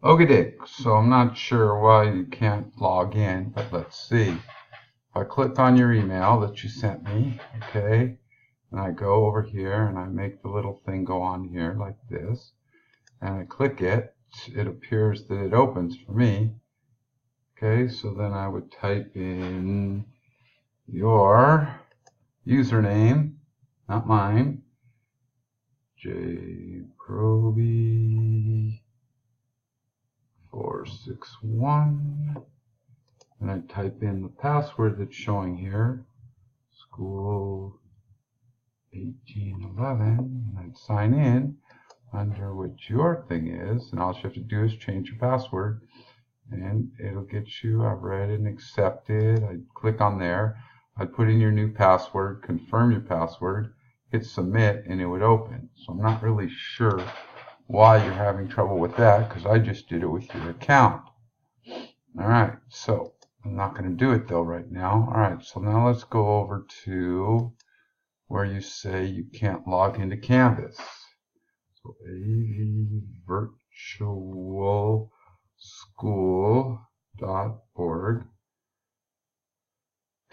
Okay, Dick. So I'm not sure why you can't log in, but let's see. If I click on your email that you sent me, okay, and I go over here and I make the little thing go on here like this, and I click it, it appears that it opens for me. Okay, so then I would type in your username, not mine, Proby 461, and I type in the password that's showing here, school 1811, and I'd sign in under which your thing is, and all you have to do is change your password and it'll get you. I've read and accepted. I click on there, I'd put in your new password, confirm your password, hit submit, and it would open. So I'm not really sure why you're having trouble with that, because I just did it with your account. Alright, so I'm not going to do it though right now. Alright, so now let's go over to where you say you can't log into Canvas. So avvirtualschool.org.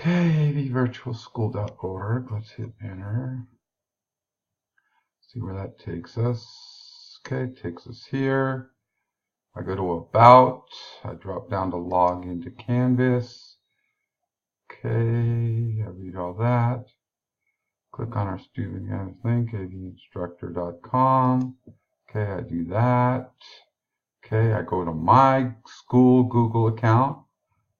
Okay, avvirtualschool.org. Let's hit enter. See where that takes us. Okay, takes us here. I go to About. I drop down to Log into Canvas. Okay, I read all that. Click on our student Canvas link, avinstructor.com. Okay, I do that. Okay, I go to my school Google account,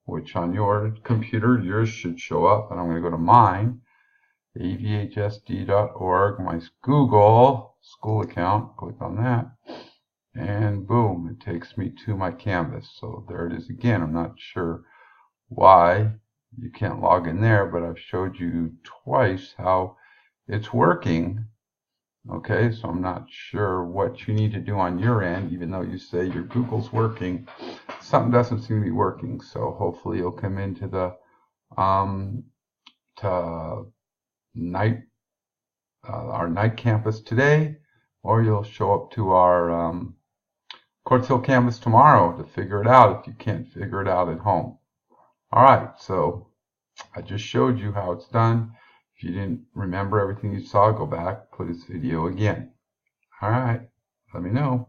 which on your computer, yours should show up, and I'm going to go to mine, avhsd.org, my Google school account. Click on that, and boom, it takes me to my Canvas. So there it is again. I'm not sure why you can't log in there, but I've showed you twice how it's working. Okay, so I'm not sure what you need to do on your end, even though you say your Google's working. Something doesn't seem to be working, so hopefully you'll come into the our night campus today, or you'll show up to our Quartz Hill campus tomorrow to figure it out if you can't figure it out at home. Alright, so I just showed you how it's done. If you didn't remember everything you saw, go back, play this video again. Alright, let me know.